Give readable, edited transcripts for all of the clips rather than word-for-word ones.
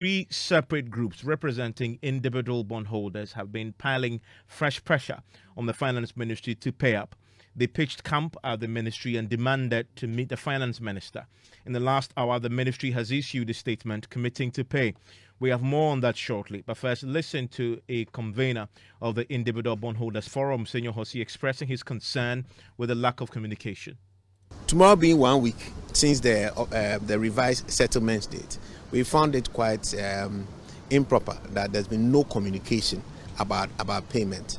Three separate groups representing individual bondholders have been piling fresh pressure on the finance ministry to pay up. They pitched camp at the ministry and demanded to meet the finance minister. In the last hour, the ministry has issued a statement committing to pay. We have more on that shortly. But first, listen to a convener of the Individual Bondholders Forum, Senor Hossi, expressing his concern with the lack of communication. Tomorrow being 1 week since the revised settlement date, we found it quite improper that there's been no communication about payment.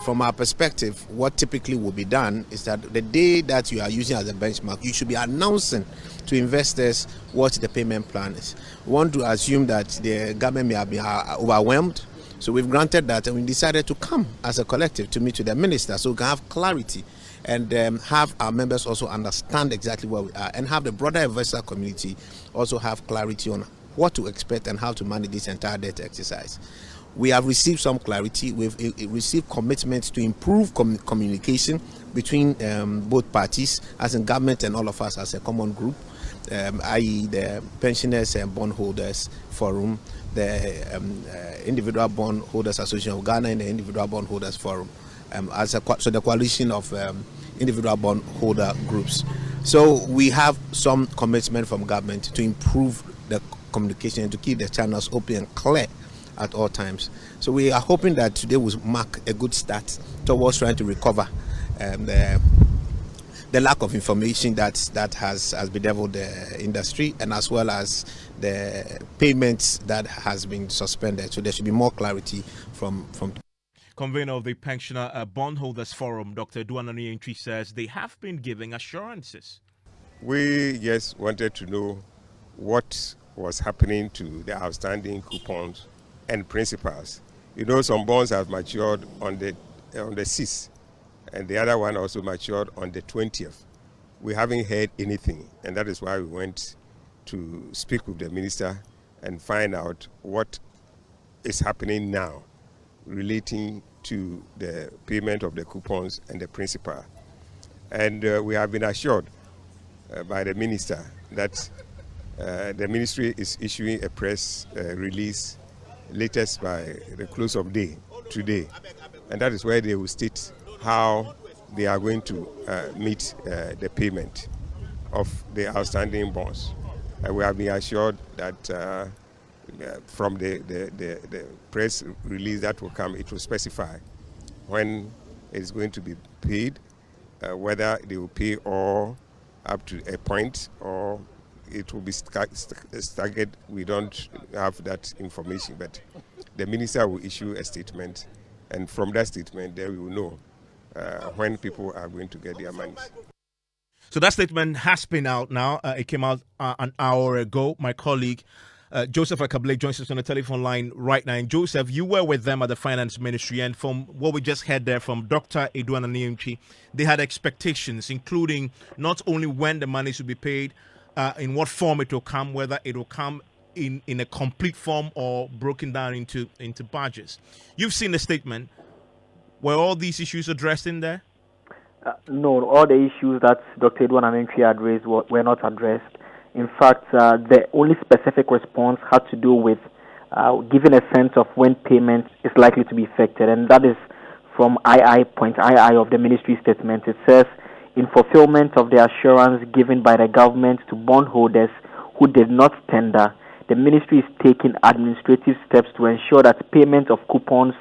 From our perspective, what typically will be done is that the day that you are using as a benchmark, you should be announcing to investors what the payment plan is. We want to assume that the government may have been overwhelmed, so we've granted that, and we decided to come as a collective to meet with the minister so we can have clarity and have our members also understand exactly where we are, and have the broader investor community also have clarity on what to expect and how to manage this entire debt exercise. We have received some clarity. We've received commitments to improve communication between both parties, as in government and all of us as a common group, i.e. the Pensioners and Bondholders Forum, the Individual Bondholders Association of Ghana, and the Individual Bondholders Forum, so the coalition of individual bondholder groups. So we have some commitment from government to improve the communication and to keep the channels open and clear at all times. So we are hoping that today will mark a good start towards trying to recover the lack of information that has bedeviled the industry, and as well as the payments that has been suspended. So there should be more clarity from Convener of the Pensioner Bondholders Forum, Dr. Duanani Entry, says they have been giving assurances. We just wanted to know what was happening to the outstanding coupons and principals. You know, some bonds have matured on the 6th, and the other one also matured on the 20th. We haven't heard anything, and that is why we went to speak with the minister and find out what is happening now relating to the payment of the coupons and the principal. And we have been assured by the minister that the ministry is issuing a press release latest by the close of day today, and that is where they will state how they are going to meet the payment of the outstanding bonds. And we have been assured that from the press release that will come, it will specify when it is going to be paid, whether they will pay all up to a point or it will be staggered. We don't have that information, but the minister will issue a statement, and from that statement, then we will know when people are going to get their money. So that statement has been out now. It came out an hour ago. My colleague Joseph Akable joins us on the telephone line right now. And Joseph, you were with them at the finance ministry, and from what we just heard there from Dr. Edouard Aniemchi, they had expectations, including not only when the money should be paid, in what form it will come, whether it will come in a complete form or broken down into batches. You've seen the statement. Were all these issues addressed in there? No, all the issues that Dr. Edouard Aniemchi had raised were not addressed. In fact, the only specific response had to do with giving a sense of when payment is likely to be effected, and that is from point II of the ministry statement. It says, in fulfillment of the assurance given by the government to bondholders who did not tender, the ministry is taking administrative steps to ensure that payment of coupons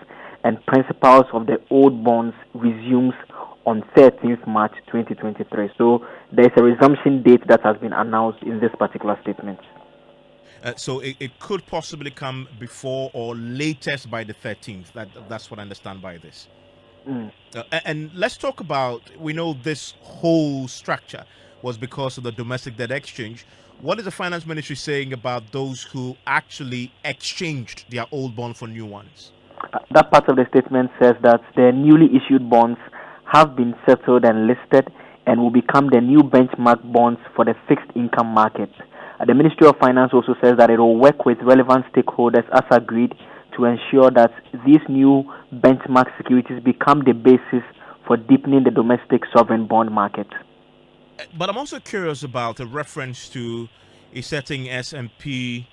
and principals of the old bonds resumes on 13th March 2023. So there is a resumption date that has been announced in this particular statement. So it could possibly come before or latest by the 13th. That's what I understand by this. And let's talk about, we know this whole structure was because of the domestic debt exchange. What is the finance ministry saying about those who actually exchanged their old bond for new ones? That part of the statement says that the newly issued bonds have been settled and listed and will become the new benchmark bonds for the fixed income market. The Ministry of Finance also says that it will work with relevant stakeholders as agreed to ensure that these new benchmark securities become the basis for deepening the domestic sovereign bond market. But I'm also curious about a reference to a certain S&P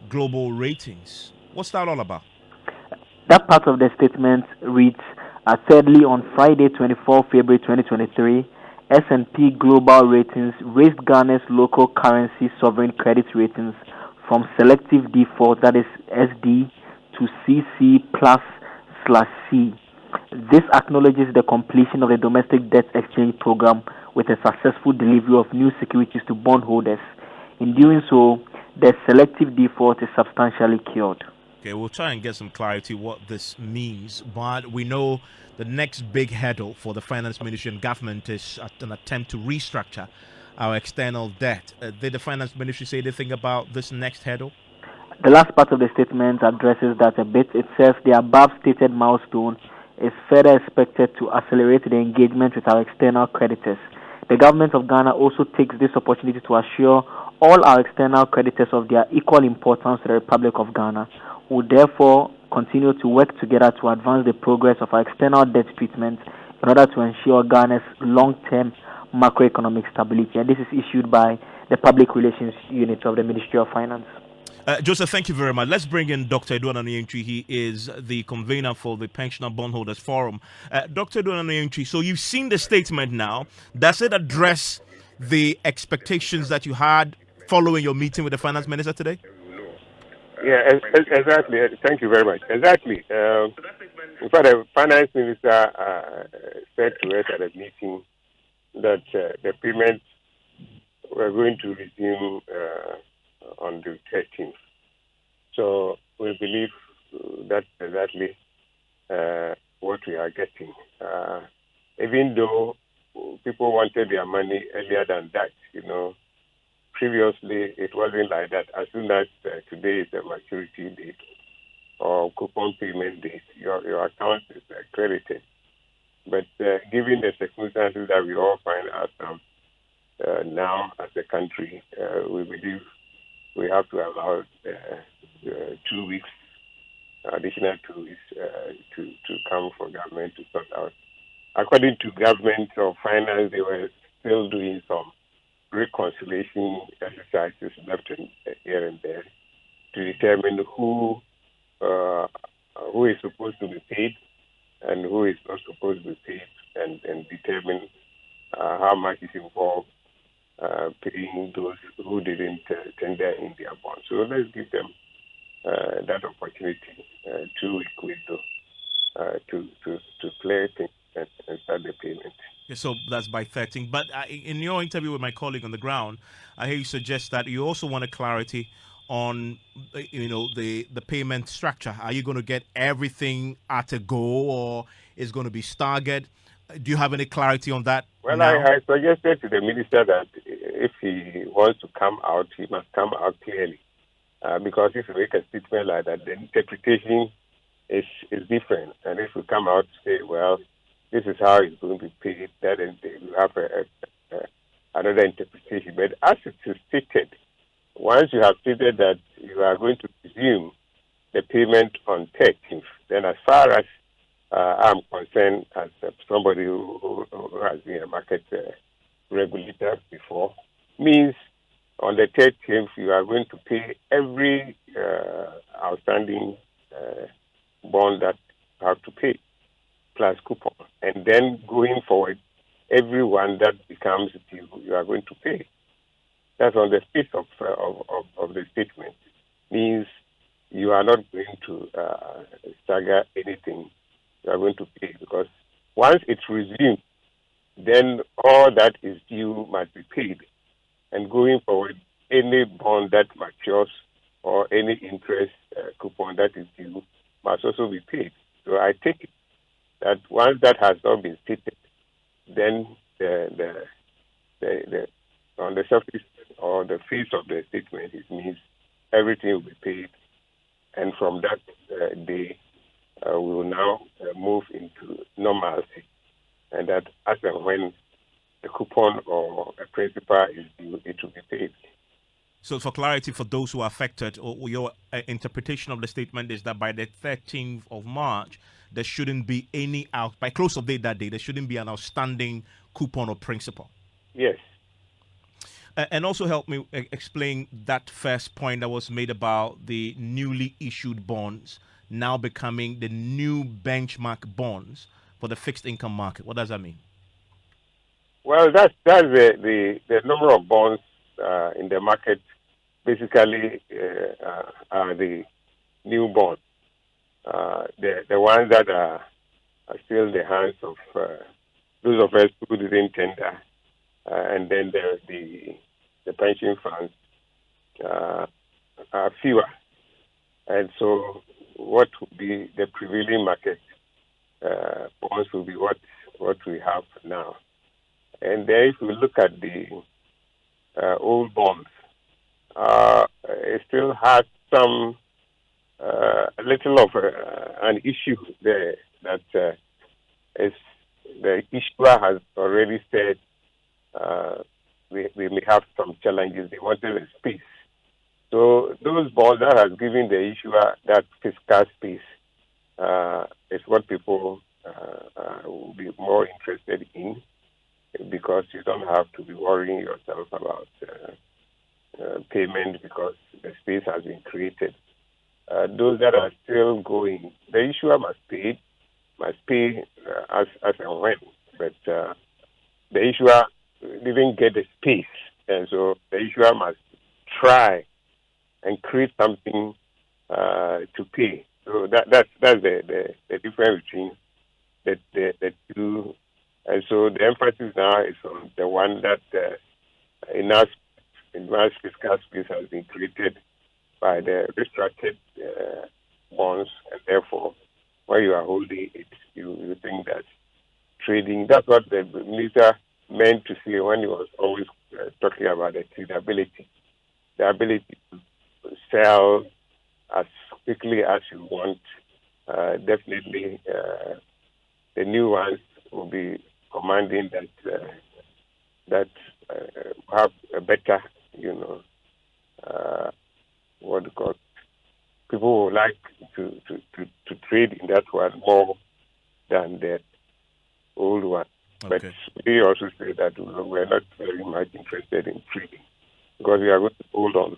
global ratings. What's that all about? That part of the statement reads, thirdly, on Friday, 24 February 2023, S&P Global Ratings raised Ghana's local currency sovereign credit ratings from selective default, that is SD, to CC plus / C. This acknowledges the completion of the domestic debt exchange program with a successful delivery of new securities to bondholders. In doing so, the selective default is substantially cured. Okay, we'll try and get some clarity what this means, but we know the next big hurdle for the finance ministry and government is an attempt to restructure our external debt. Did the finance ministry say anything about this next hurdle? The last part of the statement addresses that a bit. It says the above stated milestone is further expected to accelerate the engagement with our external creditors. The government of Ghana also takes this opportunity to assure all our external creditors of their equal importance to the Republic of Ghana. We will therefore continue to work together to advance the progress of our external debt treatment in order to ensure Ghana's long-term macroeconomic stability. And this is issued by the Public Relations Unit of the Ministry of Finance. Joseph, thank you very much. Let's bring in Dr. Edwin Anuyentri. He is the convener for the Pensioner Bondholders Forum. Dr. Edwin Anuyentri, so you've seen the statement now. Does it address the expectations that you had following your meeting with the finance minister today? Yeah, exactly. Thank you very much. Exactly. In fact, the finance minister said to us at a meeting that the payments were going to resume on the 13th. So we believe that's exactly what we are getting. Even though people wanted their money earlier than that, previously it wasn't like that. As soon as today is the maturity date or coupon payment date, your account is credited. But given the circumstances that we all find ourselves now as a country, we believe we have to allow 2 weeks, additional 2 weeks to come for government to sort out. According to government of finance, they were still doing some reconciliation exercises left here and there to determine who is supposed to be paid and who is not supposed to be paid, and determine how much is involved paying those who didn't tender in their bonds. So let's give them that opportunity, 2 week window, to clear things and start the payment. Yeah, so that's by 13. But in your interview with my colleague on the ground, I hear you suggest that you also wanted clarity on, the payment structure. Are you going to get everything at a go, or is going to be staggered? Do you have any clarity on that? Well, now? I suggested to the minister that if he wants to come out, he must come out clearly. Because if you make a statement like that, the interpretation is different. And if we come out to say, well, this is how it's going to be paid, then you have another interpretation. But as it is stated, once you have stated that you are going to resume the payment on 13th, then as far as I'm concerned, as somebody who has been a market regulator before, means on the 13th you are going to pay every outstanding bond that you have to pay, plus coupon. And then going forward, everyone that becomes due, you are going to pay. That's on the face of the statement. Means you are not going to stagger anything. You are going to pay, because once it's resumed, then all that is due must be paid. And going forward, any bond that matures or any interest coupon that is due must also be paid. So I take it that once that has not been stated, then the on the surface or the face of the statement, it means everything will be paid, and from that day we will now move into normalcy, and that as and when a coupon or a principal is due, it will be paid. So for clarity for those who are affected, or your interpretation of the statement is that by the 13th of March, there shouldn't be any by close of date that day, there shouldn't be an outstanding coupon or principal. Yes. And also help me explain that first point that was made about the newly issued bonds now becoming the new benchmark bonds for the fixed income market. What does that mean? Well, that's the number of bonds in the market. Basically, are the new bonds, the ones that are still in the hands of those of us who didn't tender, and then the pension funds are fewer, and so what would be the prevailing market bonds will be what we have now. And then if we look at the old bonds, it still has some a little of an issue there that is the issuer has already said we may have some challenges. They wanted a space. So those bonds that has given the issuer that fiscal space is what people will be more interested in, because you don't have to be worrying yourself about payment because the space has been created. Those that are still going, the issuer must pay as and when, but the issuer didn't get the space, and so the issuer must try and create something to pay. So that's the difference between the two. And so the emphasis now is on the one that enough fiscal space has been created by the restricted bonds, and therefore, when you are holding it, you think that trading. That's what the minister meant to say when he was always talking about the tradability, the ability to sell as quickly as you want. Definitely, the new ones will be commanding that have a better, what do you call it? People would like to trade in that one more than the old one. Okay. But we also say that we're not very much interested in trading because we are going to hold on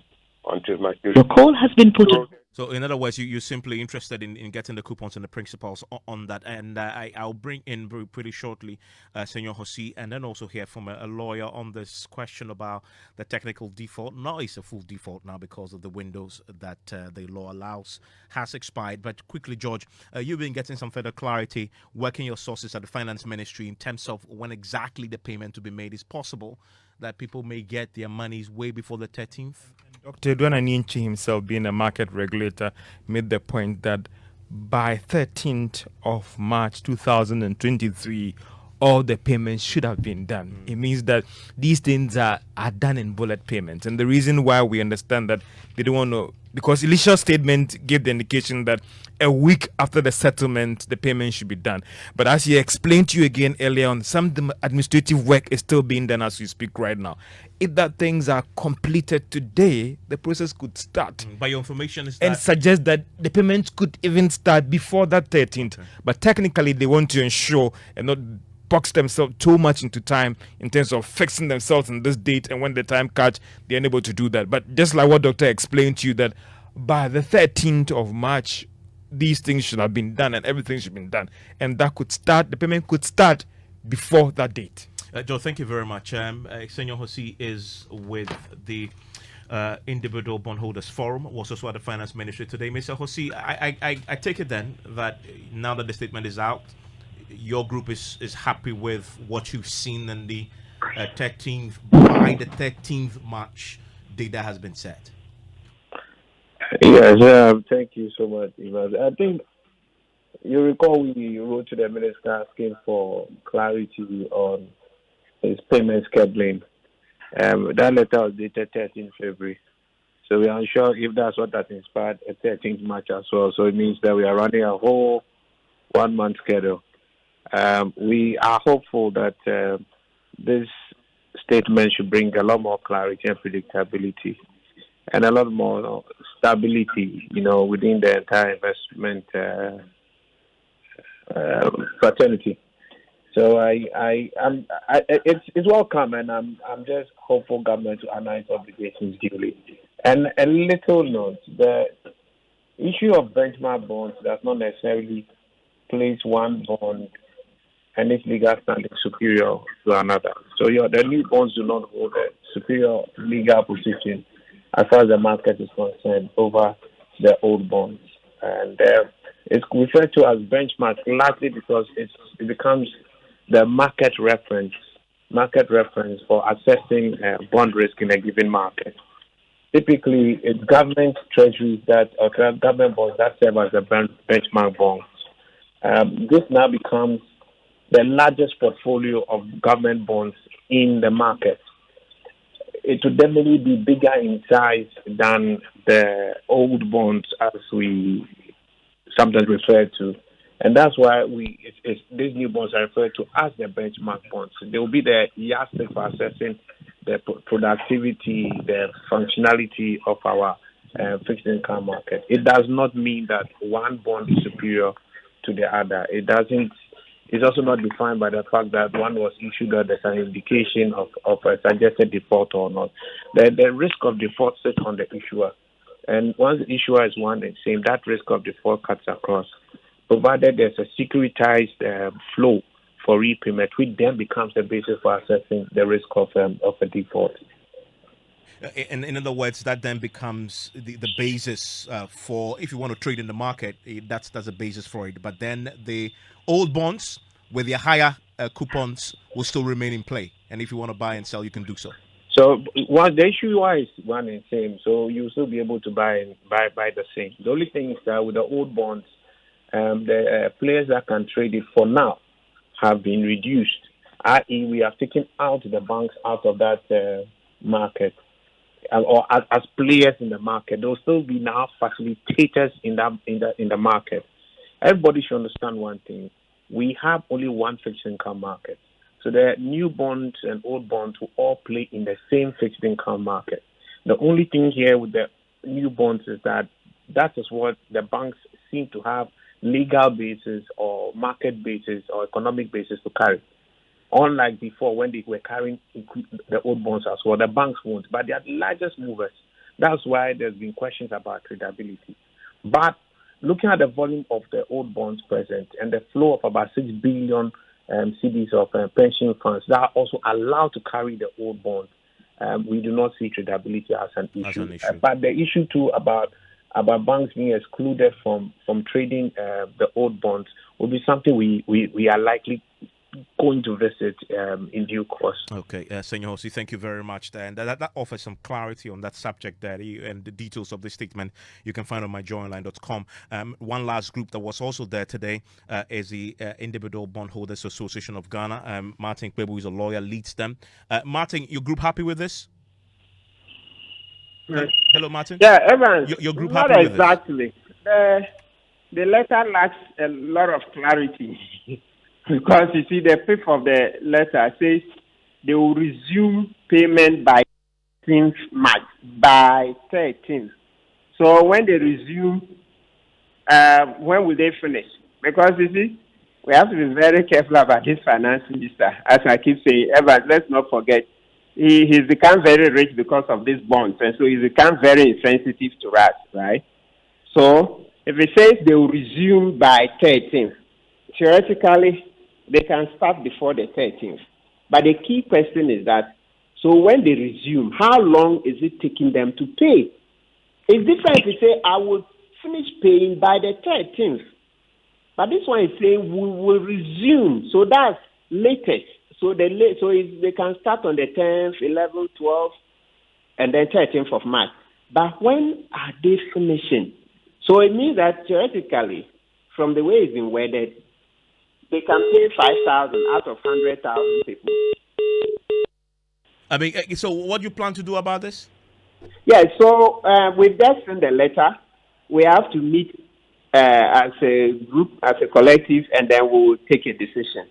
until maturity. Your call has been put on. So, in other words, you're simply interested in getting the coupons and the principles on that. And I'll bring in pretty shortly Senor Jose, and then also hear from a lawyer on this question about the technical default. Now it's a full default now because of the windows that the law allows has expired. But quickly, George, you've been getting some further clarity, working your sources at the Finance Ministry in terms of when exactly the payment to be made is possible, that people may get their monies way before the 13th. Dr. Edwin Aninchi himself, being a market regulator, made the point that by 13th of March 2023, all the payments should have been done. It means that these things are done in bullet payments. And the reason why we understand that they don't want to, because initial statement gave the indication that a week after the settlement, the payment should be done. But as he explained to you again earlier on, some administrative work is still being done as we speak right now. If that things are completed today, the process could start. By your information is that... And suggest that the payments could even start before that 13th. Okay. But technically, they want to ensure and not box themselves too much into time in terms of fixing themselves on this date, and when the time catch, they're unable to do that. But just like what Doctor explained to you, that by the 13th of March, these things should have been done and everything should have been done. And that could start, the payment could start before that date. Joe, thank you very much. Senor Jose is with the Individual Bondholders Forum, was also at the Finance Ministry today. Mr. Jose, I take it then that now that the statement is out, your group is happy with what you've seen in the 13th, by the 13th March date that has been set. Yes, thank you so much, Evans. I think you recall we wrote to the minister asking for clarity on his payment scheduling. That letter was dated 13th February. So we are unsure if that's what that inspired a 13th March as well. So it means that we are running a whole 1 month schedule. We are hopeful that this statement should bring a lot more clarity and predictability and a lot more stability, within the entire investment fraternity. So it's welcome, and I'm just hopeful government to honor its obligations duly. And a little note: the issue of benchmark bonds does not necessarily place one bond and its legal standing superior to another. So the new bonds do not hold a superior legal position as far as the market is concerned over the old bonds. And it's referred to as benchmark largely because it becomes the market reference for assessing bond risk in a given market. Typically, it's government treasuries or government bonds that serve as the benchmark bonds. This now becomes the largest portfolio of government bonds in the market. It would definitely be bigger in size than the old bonds as we sometimes refer to. And that's why these new bonds are referred to as the benchmark bonds. They will be the yardstick for assessing the productivity, the functionality of our fixed income market. It does not mean that one bond is superior to the other. It doesn't. It's also not defined by the fact that one was issued or there's an indication of a suggested default or not. The risk of default sits on the issuer. And once the issuer is one and same, that risk of default cuts across, provided there's a securitized flow for repayment, which then becomes the basis for assessing the risk of a default. In other words, that then becomes the basis for, if you want to trade in the market, that's a basis for it. But then the old bonds with their higher coupons will still remain in play. And if you want to buy and sell, you can do so. So the issue is one and same. So you'll still be able to buy the same. The only thing is that with the old bonds, the players that can trade it for now have been reduced. I.e., we have taken out the banks out of that market. Or as players in the market, there will still be now facilitators in the market. Everybody should understand one thing: we have only one fixed income market. So the new bonds and old bonds will all play in the same fixed income market. The only thing here with the new bonds is that is what the banks seem to have legal basis or market basis or economic basis to carry. Unlike before, when they were carrying the old bonds as well, the banks won't. But they are the largest movers. That's why there's been questions about tradability. But looking at the volume of the old bonds present and the flow of about 6 billion CDs of pension funds that are also allowed to carry the old bonds, we do not see tradability as an issue. But the issue too about banks being excluded from trading the old bonds will be something we are likely going to visit in due course. Okay, Senor Hosi, thank you very much there. And that offers some clarity on that subject there, and the details of the statement you can find on myjoyonline.com. One last group that was also there today is the Individual Bondholders Association of Ghana. Martin Kwebu, who is a lawyer, leads them. Martin, your group happy with this? Hello, Martin. Yeah, Evans. Your group not happy with exactly. The letter lacks a lot of clarity. Because you see, the fifth of the letter says they will resume payment by 13th March, by 13th. So when they resume, when will they finish? Because you see, we have to be very careful about this finance minister. As I keep saying, Evans, let's not forget, he's become very rich because of these bonds, and so he's become very insensitive to us, right? So if it says they will resume by 13th, theoretically, they can start before the 13th. But the key question is that, so when they resume, how long is it taking them to pay? It's different to say, I will finish paying by the 13th. But this one is saying, we will resume. So that's latest. So they can start on the 10th, 11th, 12th, and then 13th of March. But when are they finishing? So it means that theoretically, from the way it's been worded, they can pay 5,000 out of 100,000 people. I mean, so what do you plan to do about this? Yeah, so with that in the letter, we have to meet as a group, as a collective, and then we'll take a decision.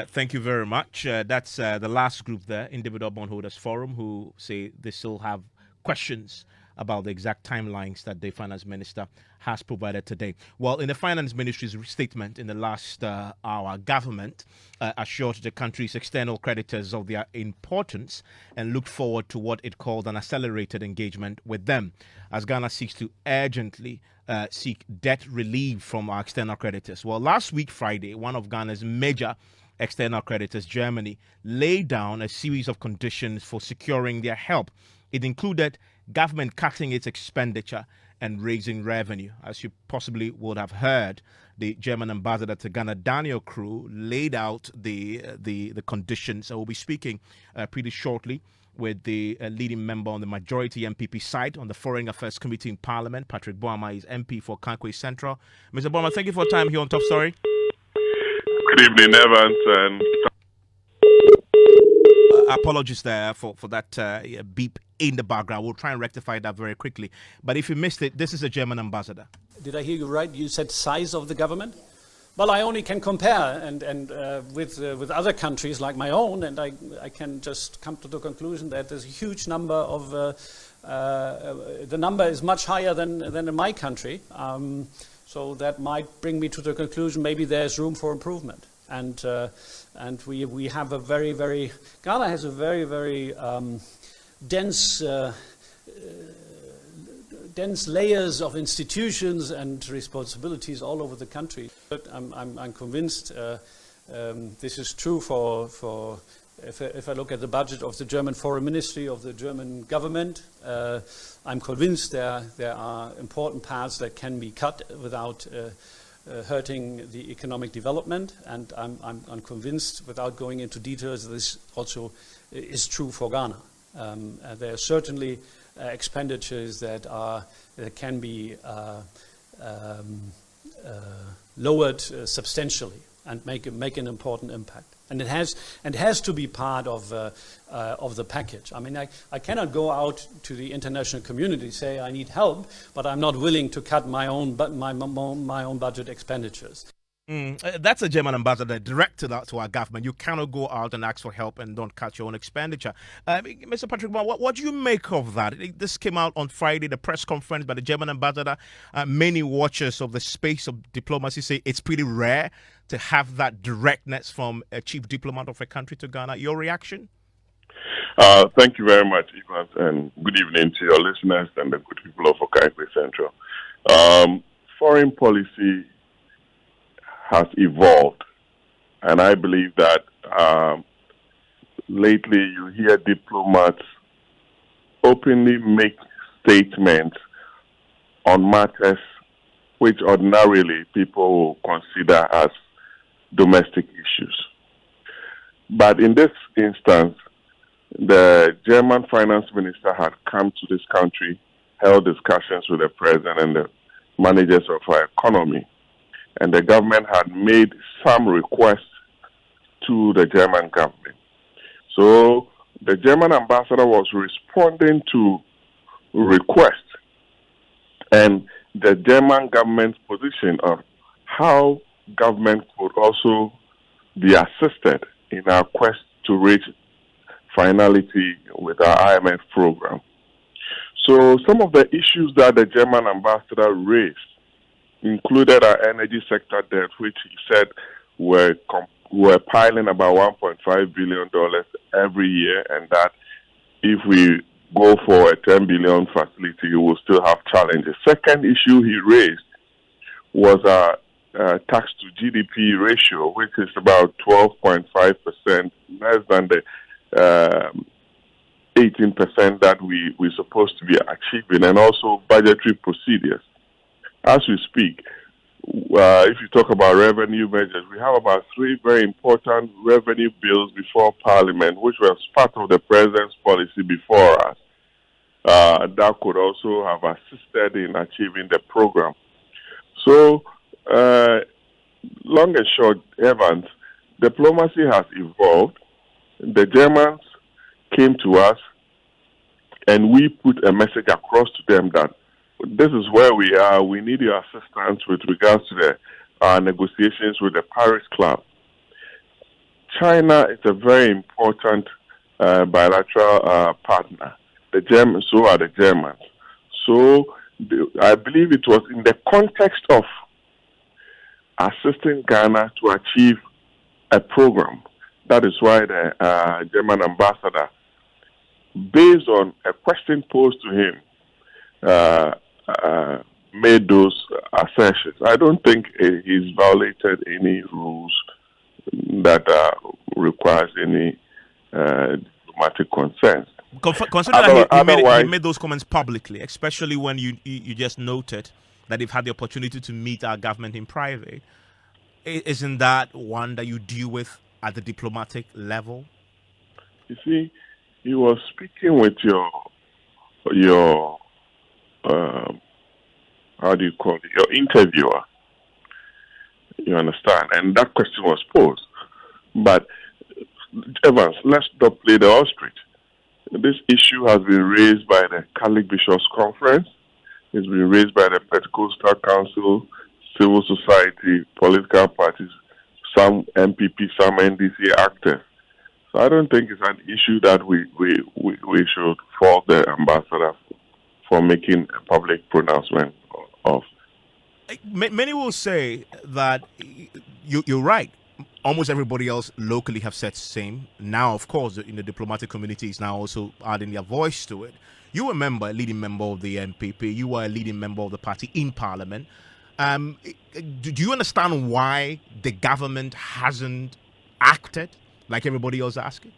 Thank you very much. That's the last group there, Individual Bondholders Forum, who say they still have questions about the exact timelines that the finance minister has provided today. Well, in the finance ministry's statement in the last hour, government assured the country's external creditors of their importance and looked forward to what it called an accelerated engagement with them as Ghana seeks to urgently seek debt relief from our external creditors. Well, last week, Friday, one of Ghana's major external creditors, Germany, laid down a series of conditions for securing their help. It included government cutting its expenditure and raising revenue. As you possibly would have heard, the German ambassador to Ghana, Daniel Crew, laid out the conditions. I will be speaking pretty shortly with the leading member on the majority MPP side on the Foreign Affairs Committee in Parliament. Patrick Boama is MP for Kankwe Central. Mr. Boama, thank you for your time here on Top Story. Good evening, Evans. And apologies there for that beep in the background. We'll try and rectify that very quickly. But if you missed it, this is a German ambassador. Did I hear you right? You said size of the government? Well, I only can compare with other countries like my own, and I can just come to the conclusion that there's a huge number of the number is much higher than in my country. So that might bring me to the conclusion maybe there's room for improvement. And we have a very Ghana has a very dense layers of institutions and responsibilities all over the country. But I'm convinced this is true for if I look at the budget of the German Foreign Ministry, of the German government, I'm convinced there are important parts that can be cut without hurting the economic development, and I'm convinced, without going into details, this also is true for Ghana. There are certainly expenditures that can be lowered substantially and make an important impact. And it has to be part of the package. I mean, I cannot go out to the international community say I need help, but I'm not willing to cut my own budget expenditures. That's a German ambassador directed to our government. You cannot go out and ask for help and don't cut your own expenditure. Mr. Patrick, what do you make of that? This came out on Friday, the press conference by the German ambassador. Many watchers of the space of diplomacy say it's pretty rare to have that directness from a chief diplomat of a country to Ghana. Your reaction? Thank you very much, Evans, and good evening to your listeners and the good people of Okaigwe Central. Foreign policy has evolved, and I believe that lately you hear diplomats openly make statements on matters which ordinarily people will consider as domestic issues. But in this instance, the German finance minister had come to this country, held discussions with the president and the managers of our economy, and the government had made some requests to the German government. So the German ambassador was responding to requests and the German government's position on how government could also be assisted in our quest to reach finality with our IMF program. So some of the issues that the German ambassador raised included our energy sector debt, which he said were piling about $1.5 billion every year, and that if we go for a $10 billion facility, we will still have challenges. Second issue he raised was our tax to GDP ratio, which is about 12.5%, less than the 18% that we're supposed to be achieving, and also budgetary procedures. As we speak, if you talk about revenue measures, we have about 3 very important revenue bills before Parliament, which was part of the President's policy before us, that could also have assisted in achieving the program. So, long and short, Evans, diplomacy has evolved. The Germans came to us, and we put a message across to them that this is where we are. We need your assistance with regards to our negotiations with the Paris Club. China is a very important bilateral partner. The Germans, so are the Germans. So I believe it was in the context of assisting Ghana to achieve a program. That is why the German ambassador, based on a question posed to him, made those assertions. I don't think he's violated any rules that requires any diplomatic consent. Consider that he made those comments publicly, especially when you just noted that they've had the opportunity to meet our government in private. Isn't that one that you deal with at the diplomatic level? You see, he was speaking with your how do you call it? Your interviewer. You understand? And that question was posed. But Evans, let's not play the ostrich. This issue has been raised by the Catholic Bishops' Conference. It's been raised by the Pentecostal Council, civil society, political parties, some MPP, some NDC actors. So I don't think it's an issue that we should fault the ambassador for making a public pronouncement of. Many will say that you're right. Almost everybody else locally have said the same. Now, of course, in the diplomatic community is now also adding their voice to it. You were a leading member of the NPP. You were a leading member of the party in Parliament. Do you understand why the government hasn't acted like everybody else asking?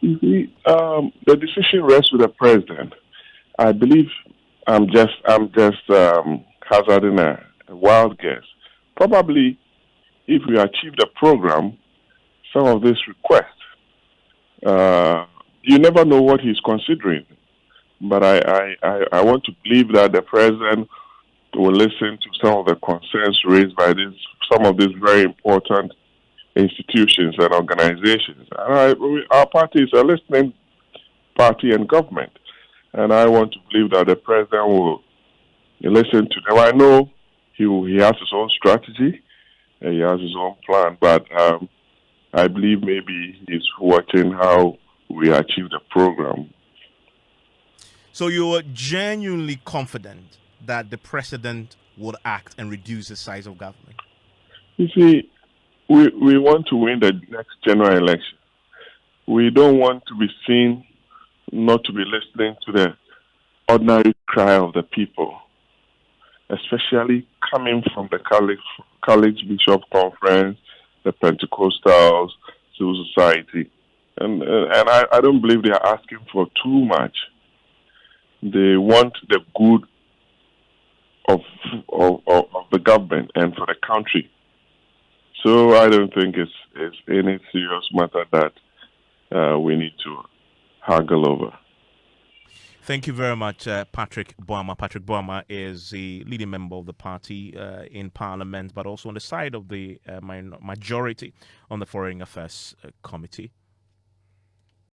You see, the decision rests with the president. I believe I'm just hazarding a wild guess. Probably, if we achieve the program, some of these requests, you never know what he's considering. But I want to believe that the president will listen to some of the concerns raised by some of these very important institutions and organizations. And our party is a listening party and government. And I want to believe that the president will listen to them. I know he has his own strategy, and he has his own plan, but I believe maybe he's watching how we achieve the program. So you're genuinely confident that the president would act and reduce the size of government? You see, we want to win the next general election. We don't want to be seen not to be listening to the ordinary cry of the people, especially coming from the Catholic Bishop Conference, the Pentecostals, civil society. And I don't believe they are asking for too much. They want the good of the government and for the country. So I don't think it's any serious matter that we need to haggle over. Thank you very much, Patrick Boama. Patrick Boama is the leading member of the party in Parliament, but also on the side of the majority on the Foreign Affairs Committee.